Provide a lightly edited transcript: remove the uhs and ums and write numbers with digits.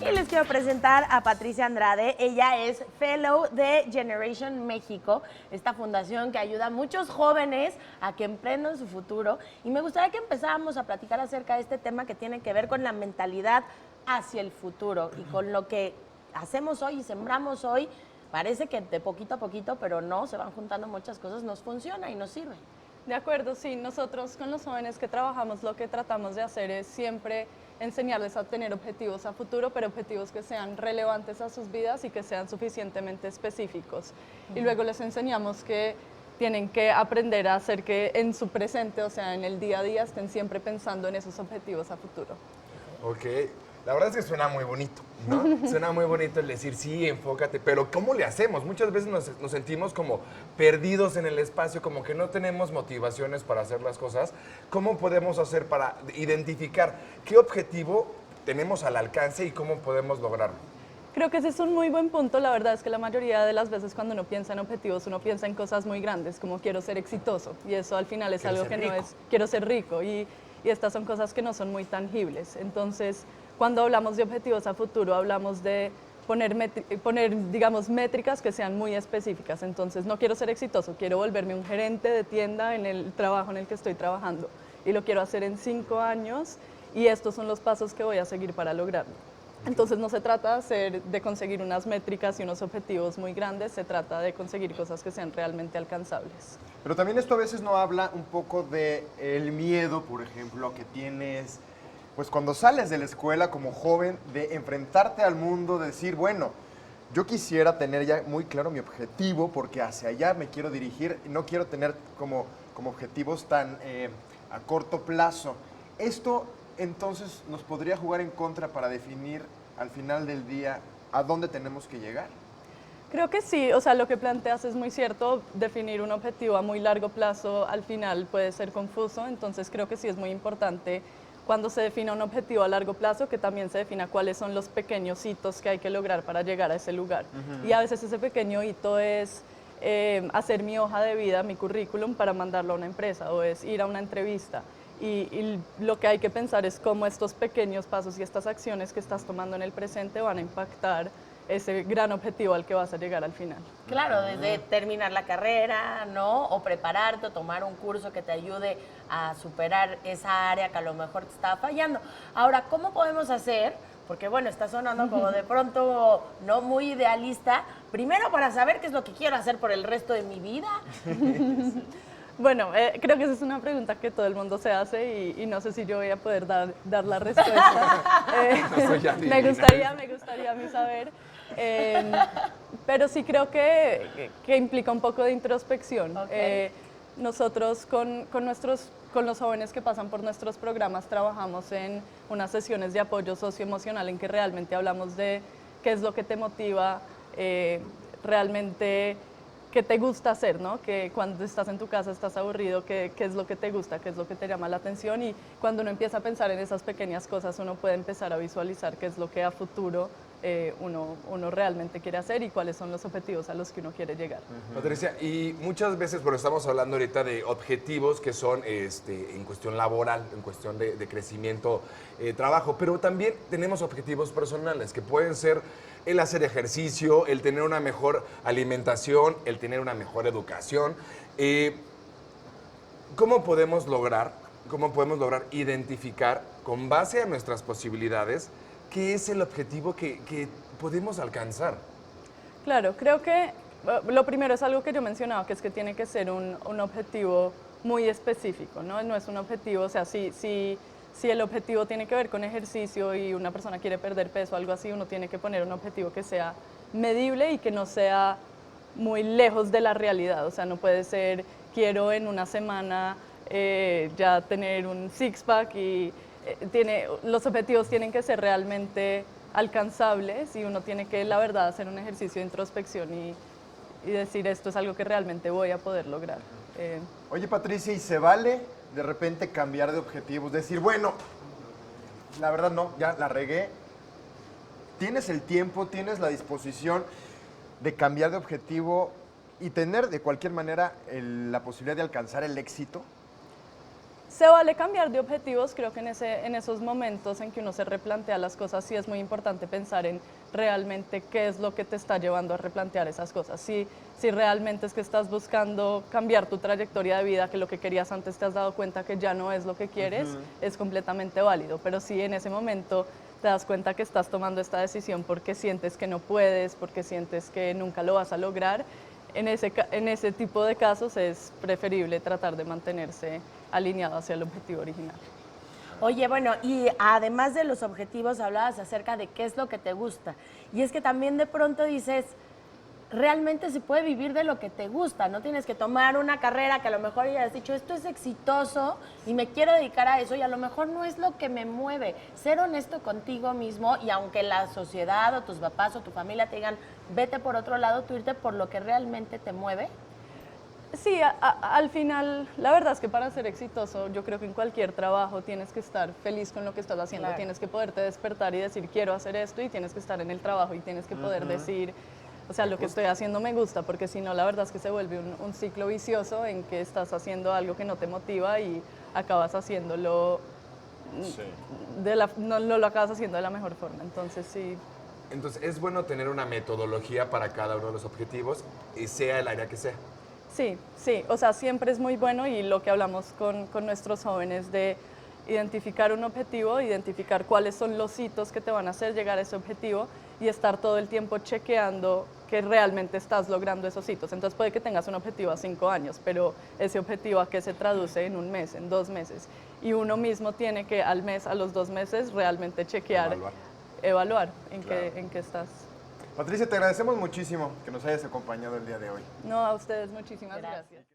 Y les quiero presentar a Patricia Andrade. Ella es Fellow de Generation México, esta fundación que ayuda a muchos jóvenes a que emprendan su futuro. Y me gustaría que empezáramos a platicar acerca de este tema que tiene que ver con la mentalidad hacia el futuro y con lo que hacemos hoy y sembramos hoy. Parece que de poquito a poquito, pero no, se van juntando muchas cosas, nos funciona y nos sirve. De acuerdo, sí. Nosotros con los jóvenes que trabajamos lo que tratamos de hacer es siempre enseñarles a tener objetivos a futuro, pero objetivos que sean relevantes a sus vidas y que sean suficientemente específicos. Y luego les enseñamos que tienen que aprender a hacer que en su presente, o sea, en el día a día, estén siempre pensando en esos objetivos a futuro. Ok, la verdad es que suena muy bonito, ¿no? Suena muy bonito el decir, sí, enfócate, pero ¿cómo le hacemos? Muchas veces nos sentimos como perdidos en el espacio, como que no tenemos motivaciones para hacer las cosas. ¿Cómo podemos hacer para identificar qué objetivo tenemos al alcance y cómo podemos lograrlo? Creo que ese es un muy buen punto. La verdad es que la mayoría de las veces cuando uno piensa en objetivos, uno piensa en cosas muy grandes, como quiero ser exitoso. Y eso al final es algo que no es, quiero ser rico. Y estas son cosas que no son muy tangibles. Entonces, cuando hablamos de objetivos a futuro, hablamos de poner, digamos, métricas que sean muy específicas. Entonces, no quiero ser exitoso, quiero volverme un gerente de tienda en el trabajo en el que estoy trabajando. Y lo quiero hacer en 5 años y estos son los pasos que voy a seguir para lograrlo. Entonces, no se trata de conseguir unas métricas y unos objetivos muy grandes, se trata de conseguir cosas que sean realmente alcanzables. Pero también esto a veces no habla un poco del miedo, por ejemplo, que tienes, pues cuando sales de la escuela como joven, de enfrentarte al mundo, de decir, bueno, yo quisiera tener ya muy claro mi objetivo, porque hacia allá me quiero dirigir, y no quiero tener como objetivos tan a corto plazo. Esto entonces nos podría jugar en contra para definir al final del día a dónde tenemos que llegar. Creo que sí, o sea, lo que planteas es muy cierto, definir un objetivo a muy largo plazo al final puede ser confuso, entonces creo que sí es muy importante cuando se defina un objetivo a largo plazo que también se defina cuáles son los pequeños hitos que hay que lograr para llegar a ese lugar. Y a veces ese pequeño hito es hacer mi hoja de vida, mi currículum para mandarlo a una empresa o es ir a una entrevista. Y lo que hay que pensar es cómo estos pequeños pasos y estas acciones que estás tomando en el presente van a impactar ese gran objetivo al que vas a llegar al final. Claro, desde terminar la carrera, ¿no? O prepararte, o tomar un curso que te ayude a superar esa área que a lo mejor te estaba fallando. Ahora, ¿cómo podemos hacer? Porque, bueno, está sonando como de pronto no muy idealista. Primero, para saber qué es lo que quiero hacer por el resto de mi vida. Bueno, creo que esa es una pregunta que todo el mundo se hace y no sé si yo voy a poder dar la respuesta. Me gustaría a mí saber. Pero sí creo que implica un poco de introspección. Okay. Nosotros con los jóvenes que pasan por nuestros programas trabajamos en unas sesiones de apoyo socioemocional en que realmente hablamos de qué es lo que te motiva realmente, qué te gusta hacer, ¿no? Que cuando estás en tu casa estás aburrido, qué es lo que te gusta, qué es lo que te llama la atención y cuando uno empieza a pensar en esas pequeñas cosas uno puede empezar a visualizar qué es lo que a futuro uno realmente quiere hacer y cuáles son los objetivos a los que uno quiere llegar. Patricia, y muchas veces, bueno, estamos hablando ahorita de objetivos que son en cuestión laboral, en cuestión de crecimiento, trabajo, pero también tenemos objetivos personales que pueden ser el hacer ejercicio, el tener una mejor alimentación, el tener una mejor educación. ¿Cómo podemos lograr identificar con base a nuestras posibilidades qué es el objetivo que podemos alcanzar? Claro, creo que lo primero es algo que yo mencionaba, que es que tiene que ser un objetivo muy específico, ¿no? No es un objetivo, o sea, si el objetivo tiene que ver con ejercicio y una persona quiere perder peso o algo así, uno tiene que poner un objetivo que sea medible y que no sea muy lejos de la realidad. O sea, no puede ser, quiero en una semana ya tener un six-pack y los objetivos tienen que ser realmente alcanzables y uno tiene que, la verdad, hacer un ejercicio de introspección y decir esto es algo que realmente voy a poder lograr. Oye, Patricia, ¿y se vale de repente cambiar de objetivos? Decir, bueno, la verdad no, ya la regué. ¿Tienes el tiempo, tienes la disposición de cambiar de objetivo y tener de cualquier manera la posibilidad de alcanzar el éxito? Se vale cambiar de objetivos, creo que en esos momentos en que uno se replantea las cosas, sí es muy importante pensar en realmente qué es lo que te está llevando a replantear esas cosas. Si realmente es que estás buscando cambiar tu trayectoria de vida, que lo que querías antes te has dado cuenta que ya no es lo que quieres, es completamente válido. Pero si en ese momento te das cuenta que estás tomando esta decisión porque sientes que no puedes, porque sientes que nunca lo vas a lograr, en ese tipo de casos es preferible tratar de mantenerse alineado hacia el objetivo original. Oye, bueno, y además de los objetivos, hablabas acerca de qué es lo que te gusta. Y es que también de pronto dices, realmente se puede vivir de lo que te gusta, no tienes que tomar una carrera que a lo mejor ya has dicho, esto es exitoso y me quiero dedicar a eso y a lo mejor no es lo que me mueve. Ser honesto contigo mismo y aunque la sociedad o tus papás o tu familia te digan, vete por otro lado, tú irte por lo que realmente te mueve. Sí, al final, la verdad es que para ser exitoso, yo creo que en cualquier trabajo tienes que estar feliz con lo que estás haciendo, Claro. tienes que poderte despertar y decir, quiero hacer esto, y tienes que estar en el trabajo y tienes que poder decir, o sea, lo que estoy haciendo me gusta, porque si no, la verdad es que se vuelve un ciclo vicioso en que estás haciendo algo que no te motiva y acabas haciéndolo, no lo acabas haciendo de la mejor forma. Entonces, sí. Entonces, es bueno tener una metodología para cada uno de los objetivos, y sea el área que sea. Sí, sí, o sea, siempre es muy bueno y lo que hablamos con nuestros jóvenes de identificar un objetivo, identificar cuáles son los hitos que te van a hacer llegar a ese objetivo y estar todo el tiempo chequeando que realmente estás logrando esos hitos. Entonces puede que tengas un objetivo a 5 años, pero ese objetivo a qué se traduce en un mes, en 2 meses. Y uno mismo tiene que al mes, a los 2 meses, realmente chequear, evaluar en qué estás. Patricia, te agradecemos muchísimo que nos hayas acompañado el día de hoy. No, a ustedes muchísimas gracias.